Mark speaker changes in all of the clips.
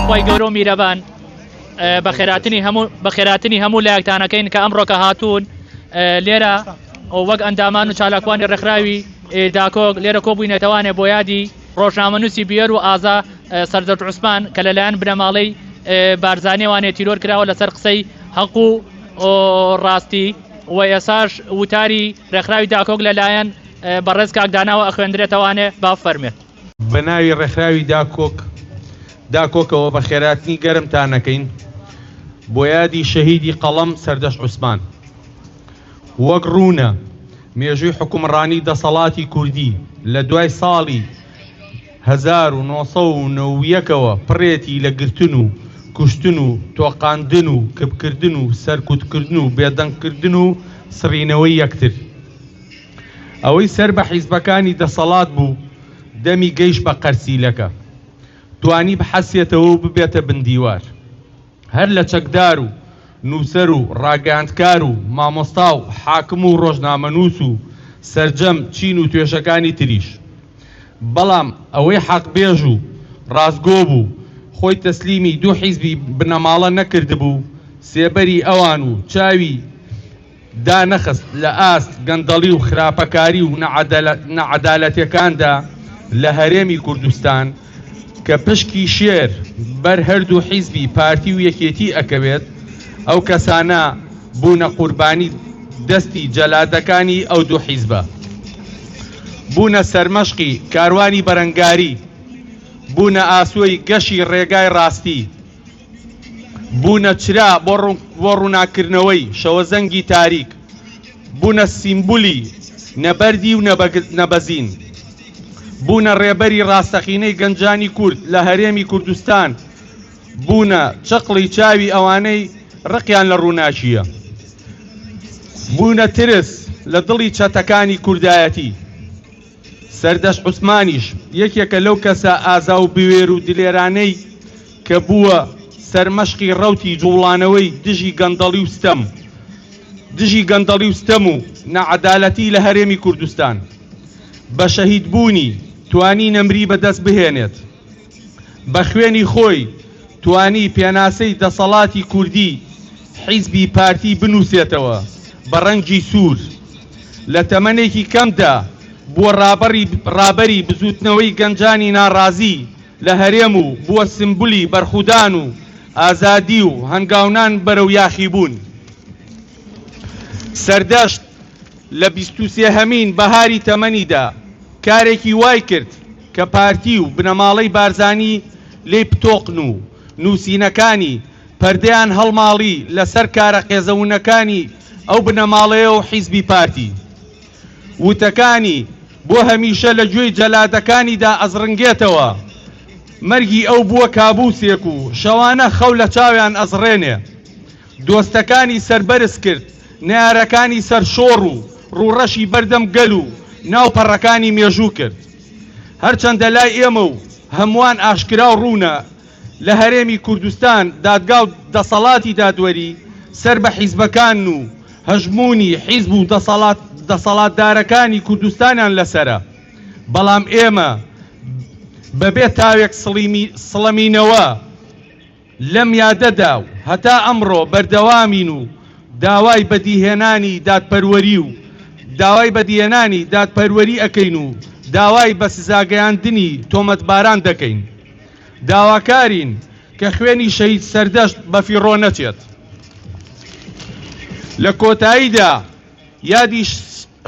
Speaker 1: خۆی گەورە و میرەبان بە خێراتنی هەموو لایەکتانەکەین کە ئەمڕۆکە هاتوون لێرە وەک ئەندامان و چالاکوانی ڕێکخراوی داکۆک لێرە کۆبووینەتەوانێ بۆ یادی ڕۆژنامەنووسی بێر و ئازا سەردەشت عوسمان کە لەلایەن بنەماڵەی بارزانێوانێ تیرۆر کراوە لەسەر قسەی حەق و ڕاستی و ئێساش وتاری ڕێکخراوی داکۆک لەلایەن بەڕێز کاکداناوە ئەخوێندرێتەوانێ با فەرمێت.
Speaker 2: بە ناوی ڕێکخراوی داکۆکەوە بە خێراتنی گەرمتانەکەین بۆ یادی شەهیدی قەڵەم سەردەشت عوسمان. وەک ڕوونە مێژووی حکومڕانی دەسەڵاتی کوردی لە دوای ساڵی 1990ەوە پڕێتی لە گرتن و کوشتن و تۆقاندن و کبکردن و سەرکوتکردن و بێدەنگکردن و سڕینەوەی یەکتر. ئەوەی سەر بە حیزبەکانی دەسەڵات بوو دەمی گەیشت بە قەرسیلەکە توانی بحەسێتەوە و ببێتە بندیوار. هەر لە چەکدار و نووسەر و ڕاگەاندکار و مامۆستا و حاکم و ڕۆژنامەنووس و سەرجەم چین و توێشەکانی تریش. بەڵام ئەوەی حەقبێژ و ڕازگۆ بوو خۆی تەسلیمی دوو حیزبی بنەماڵە نەکرد بوو سێبەری ئەوان و چاوی دانەخست لە ئاست گەندەڵی و خراپەکاری و نەعەدالەتیەکاندا لە هەرێمی کوردستان کە پشکی شێر بەر هەردوو حیزبی پارتی و یەکێتی ئەکەوێت ئەو کەسانە بوونە قوربانی دەستی جەلادەکانی ئەو دوو حیزبە، بوونە سەرمەشقی کاروانی بەرەنگاری، بوونە ئاسوۆی گەشی ڕێگای ڕاستی، بوونە چرا بۆ ڕووناکردنەوەی شەوەزەنگی تاریک، بوونە سیمبولی نەبەردی و نەبەزین، بوونە ڕێبەری ڕاستەقینەی گەنجانی کورد لە هەرێمی کوردستان، بوونە چقڵی چاوی ئەوانەی ڕقیان لە ڕووناچیە، بوونە ترس لە دڵی چەتەکانی کوردایەتی. سەردەشت عوسمانیش یەکێکە لەو کەسە ئازا و بوێر و دلێرانەی کە بووە سەرمەشقی ڕەوتی جوڵانەوەی دژی گەندەڵی و ستەم و نەعەدالەتی لە هەرێمی کوردستان. بە شەهیدبوونی توانی نەمری بەدەست بهێنێت، بە خوێنی خۆی توانی پێناسەی دەسەڵاتی کوردی حیزبی پارتی بنووسێتەوە بە ڕەنگی سوور. لە تەمەنێکی کەمدا بووە ڕابەری بزوتنەوەی گەنجانی ناڕازی لە هەرێم و بووە سمبولی بەرخودان و ئازادی و هەنگاونان بەرەو یاخیبوون. سەردەشت لە 23 بەهاری تەمەنیدا کارێکی وای کرد کە پارتی و بنەماڵەی بارزانی لێی پتۆقن و نووسینەکانی پەردەیان هەڵماڵی لەسەر کارە قێزەونەکانی ئەو بنەماڵەیە و حیزبی پارتی. وتەکانی بۆ هەمیشە لە گوێی جەلادەکانیدا ئەزڕنگێتەوە. مەرگی ئەو بووە کابوسێک و شەوانە خەو لە چاویان ئەزڕێنێ. دۆستەکانی سەربەرز کرد، نارەکانی سەرشۆڕ و ڕوڕەشی بەردەم گەل و ناوپەڕەکانی مێژوو کرد. هەرچەندە لای ئێمە و هەمووان ئاشکرا و ڕوونە لە هەرێمی کوردستان دادگا و دەسەڵاتی دادوەری سەر بە حیزبەکان و هەژمونی حیزب و دەسەڵاتدارەکانی کوردستانیان لەسرە. بەڵام ئێمە بەبێ تاوێک سڵەمینەوە لەم یادەدا و هەتا ئەمڕۆ بەردەوامین و داوای بەدیهێنانی دادپەروەری ئەکەین و داوای بە سزاگەیاندنی تۆمەتباران دەکەین. داواکارین کە خوێنی شەهید سەردەشت بەفیڕۆ نەچێت. لە کۆتاییدا یادی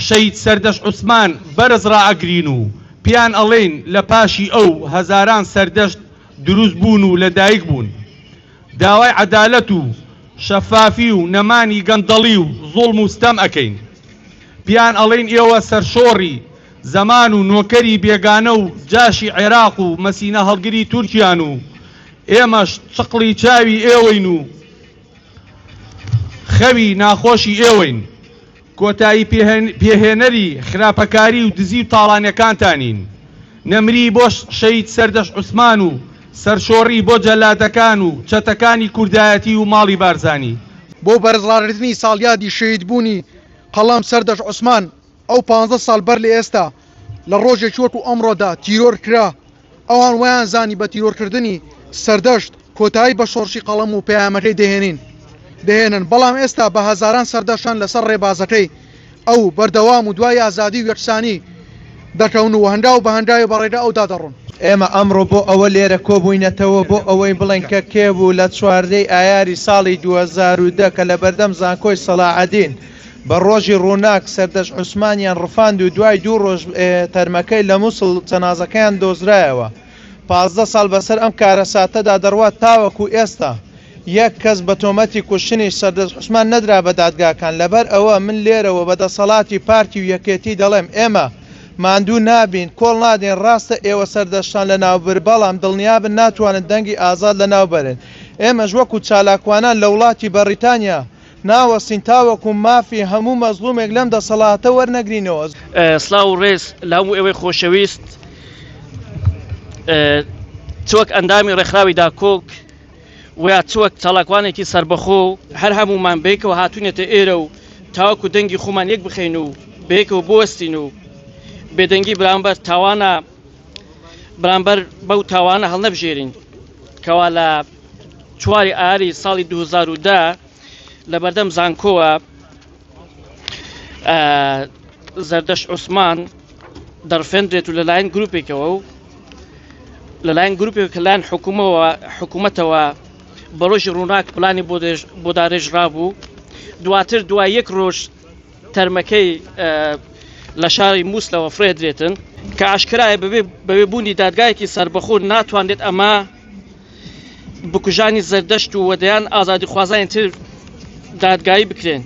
Speaker 2: شەهید سەردەشت عوسمان بەرز ڕائەگرین و پیان ئەڵێن لە پاشی ئەو هەزاران سەردەشت دروست بوون و لەدایک بوون. داوای عەدالەت و شەفافی و نەمانی گەندەڵی و زوڵم و ستەم ئەکەین. پیان ئەڵێن ئێوە سەرشۆڕی زەمان و نۆکەری بێگانە و جاشی عێراق و مەسینە هەڵگری تورکیان و ئێمەش چقڵی چاوی ئێوەین و خەوی ناخۆشی ئێوەین. کۆتایی پێهێنەری خراپەکاری و دزی و تاڵانەکانتانین. نەمری بۆ شەهید سەردەشت عوسمان و سەرشۆڕی بۆ جەلادەکان و چەتەکانی کوردایەتی و ماڵی بارزانی.
Speaker 3: بۆ بەرزڕاردنی ساڵیادی شەهیدبوونی قەڵام سەردەشت عوسمان ئەو 15 ساڵ بەر لە ئێستا لە ڕۆژێکی وەکو ئەمڕۆدا تیرۆر کرا. ئەوان ویان زانی بە تیرۆرکردنی سەردەشت کۆتایی بە شۆڕشی قەڵەم و پەیامەکەی دەهێنن بەڵام ئێستا بە هەزاران سەردەشان لەسەر ڕێبازەکەی ئەو بەردەوام و دوای ئازادی و یەکسانی دەکەون و هەندا و بە هەنداوی بەڕێدا ئەو دادەڕۆن.
Speaker 4: ئێمە ئەمڕۆ بۆ ئەوە لێرە کۆبووینەتەوە بۆ ئەوەی بڵێن کە کێبوو لە 14 ئایاری ساڵی 2010 کە لە بەردەم زانکۆی سەلاحەدین بە ڕۆژی ڕووناک سەردەش عوسمانیان ڕفاند و دوای 2 ڕۆژ تەرمەکەی لە مووسڵ جەنازەکەیان دۆزرایەوە. 15 ساڵ بەسەر ئەم کارە ساتەدا دەڕوات تاوەکو ئێستا یەک کەس بە تۆمەتی کوشتنی سەردەست عوسمان نەدرا بە دادگاکان. لەبەر ئەوە من لێرەوە بەدەسەڵاتی پارتی و یەکێتی دەڵێم ئێمە ماندوو نابین، کۆڵ نادێن. ڕاستە ئێوە سەردەشتان لە ناوبر، بەڵام دڵنیابن ناتوانن دەنگی ئازاد لە ناوبەرن. ئێمەش وەکو چالاکوانان لە وڵاتی بەریتانیا ناوەستین تاوەکو مافی هەموو مەزلومێک لەم دەسەڵاتە وەرنەگرینەوە.
Speaker 5: سلااو و ڕێز لە هەموو ئێوەی خۆشەویست، چوەک ئەندامی ڕێکخراوی داکۆک ویا چوەک چالاکوانێکی سربەخۆ هەر هەمومان بێکەوە هاتوونێتە ئێرە و تاوەکو دەنگی خۆمان یەک بخەین و بێکەوە بوەستین و بێدەنگی بەرامبەر تاوانە بەرامبەر بەو تاوانە هەڵنەبژێرین کەوا لە 4 ئایاری ساڵی 2010 لە بەردەم زانکۆوە زەردەشت عوسمان دەرفێنرێت و لەلایەن گروپێکەوە و لەلایەن گروپێک کە لایەن حکوومەتەوە بە ڕۆژی ڕووناک پلانی بۆ داڕێژرا بوو. دواتر دوای 1 ڕۆژ تەرمەکەی لە شاری مووسڵەوە فرێدرێتن کە ئاشکرایە بەبێ بوونی دادگایەکی سربەخۆ ناتوانێت ئەمە بکوژانی زەردەشت و وەدەیان ئازادی خوازانی تر دادگایی بکرێن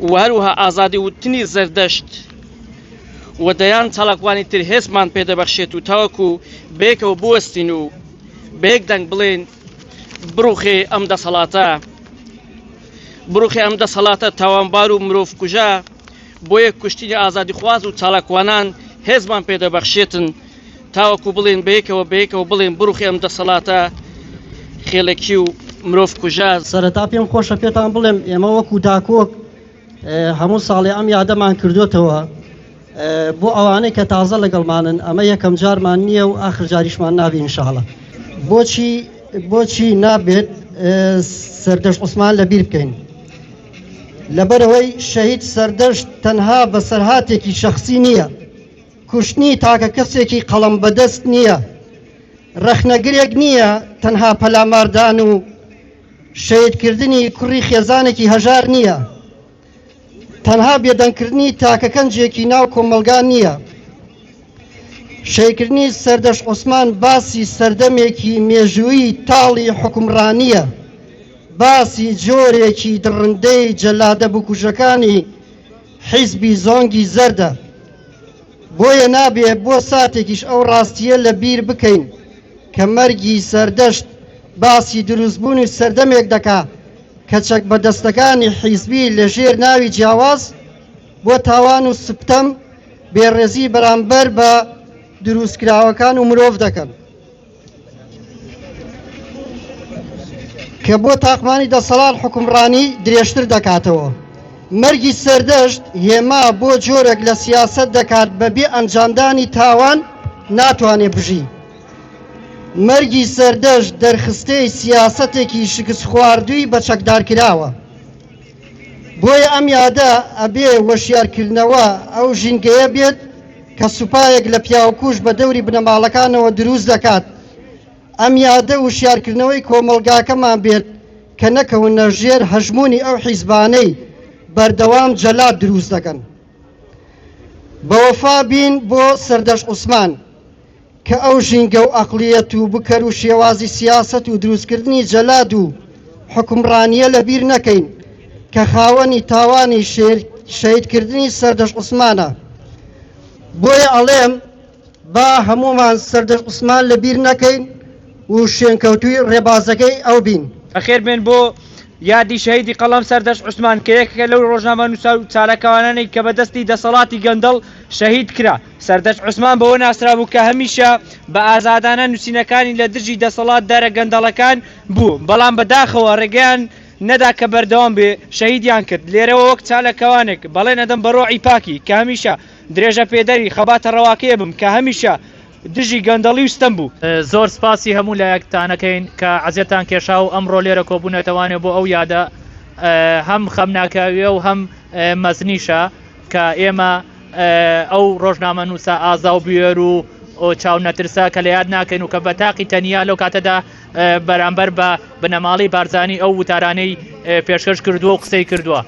Speaker 5: و هەروەها ئازادی وتنی زەردەشت وەدەیان چالاکوانی تر هێزمان پێدەبەخشێت و تاوەکو بێکەوە بوەستین و بەیەک دەنگ بڵێن بڕوخێ ئەم دەسەڵاتە، بڕوخێ ئەم دەسەڵاتە تاوانبار و مرۆڤ کوژە بۆ یەک کوشتنی ئازادی خواز و چالاکوانان هێزمان پێدەبەخشێتن تاوەکو بڵێن بەیەکەوە بڵێن بڕوخێ ئەم دەسەڵاتە خێڵەکی و مرۆڤ کوژە.
Speaker 6: سەرەتا پێم خۆشە پێتان بڵێم ئێمە وەکو داکۆک هەموو ساڵێ ئەم یادەمان کردوتەوە بۆ ئەوانەی کە تازە لەگەڵمانن. ئەمە یەکەم جارمان نییە و ئاخر جاریشمان نابێ ئینشاڵڵا. بۆچی نابێت سەردەشت عوسمان لەبیر بکەین؟ لەبەرەوەی شەهید سەردەشت تەنها بەسەرهاتێکی شەخصی نییە، کوشتنی تاکە کەسێکی قەڵەم بەدەست نییە، ڕەخنەگرێک نییە، تەنها پەلاماردان و شەهیدکردنی کوڕی خێزانێکی هەژار نییە، تەنها بێدەنگکردنی تاکەکەنجێکی ناو کۆمەلگان نییە. شەهیدکردنی سەردەشت عوسمان باسی سەردەمێکی مێژووی تاڵی حکومڕانیە، باسی جۆرێکی دڕندەی جەلادە بکوژەکانی حیزبی زۆنگی زەردە. بۆیە نابێ بۆ ساتێکیش ئەو ڕاستیە لە بیر بکەین کە مەرگی سەردەشت باسی دروستبوونی سەردەمێک دەکا کە چەک بەدەستەکانی حیزبی لە ژێر ناوی جیاواز بۆ تاوان و سپتەم بێڕێزی بەرامبەر بە دروستکراوەکان و مرۆڤ دەکەن کە بۆ تاقمانی دەسەڵات حکومڕانی درێژتر دەکاتەوە. مەرگی سەردەشت هێما بۆ جۆرێک لە سیاسەت دەکات بەبێ ئەنجامدانی تاوان ناتوانێ بژی. مەرگی سەردەشت دەرخستەی سیاسەتێکی شکست خواردووی بە چەکدارکراوە. بۆیە ئەم یادە ئەبێ وەشیارکردنەوە ئەو ژینگەیە بێت کە سوپایەک لە پیاوکوش بە دەوری بنەماڵەکانەوە دروست دەکات. ئەم یادە وشیارکردنەوەی کۆمەلگاکەمان بێت کە نەکەونە ژێر هەژمونی ئەو حیزبانەی بەردەوام جەلات دروست دەکەن. بەوەفا بین بۆ سەردەشت عوسمان کە ئەو ژینگە و ئەقلیەت و بکەر و شێوازی سیاسەت و دروستکردنی جەلاد و حکومڕانیە لەبیر نەکەین کە خاوەنی تاوانی شەهیدکردنی سەردەشت عوسمانە. بۆیە ئەڵێم با هەمومان سەردەشت عوسمان لەبیر نەکەین و شوێنکەوتووی ڕێبازەکەی ئەو بین.
Speaker 7: ئەخێر بێن بۆ یادی شەهیدی قەڵەم سەردەشت عوسمان کە یەکێکە لەو ڕۆژنامە نووسا و چالاکەوانانەی کە بەدەستی دەسەڵاتی گەندەڵ شەهید کرا. سەردەشت عوسمان بەوە ناسرا بوو کە هەمیشە بە ئازادانە نووسینەکانی لە دژی دەسەڵات دەرە گەندەڵەکان بوو، بەڵام بەداخەوە ڕێگەیان نەدا کە بەردەوام بێ شەهیدیان کرد. لێرەوە وەک چالاکەوانێک بەڵێ نەدەم بە ڕۆعی پاکی کە هەمیشە درێژە پێدەری خەباتە ڕەواکێ بم کە هەمیشە دژی گەندەڵی وستەم بوو.
Speaker 1: زۆر سپاسی هەموو لایەکتانەکەین کە عەزیێتان کێشا و ئەمڕۆ لێرە کۆبوونەتەوانێ بۆ ئەو یادە هەم خەمناکاویە و هەم مەزنیشە کە ئێمە ئەو ڕۆژنامە نووسە ئازا و بوێر و چاو نەترسا کە لە یاد ناکەین و کە بە تاقی تەنیا لەو کاتەدا بەرامبەر بە بنەماڵی بارزانی ئەو وتارانەی پێشکەش کردووە و قسەی کردووە.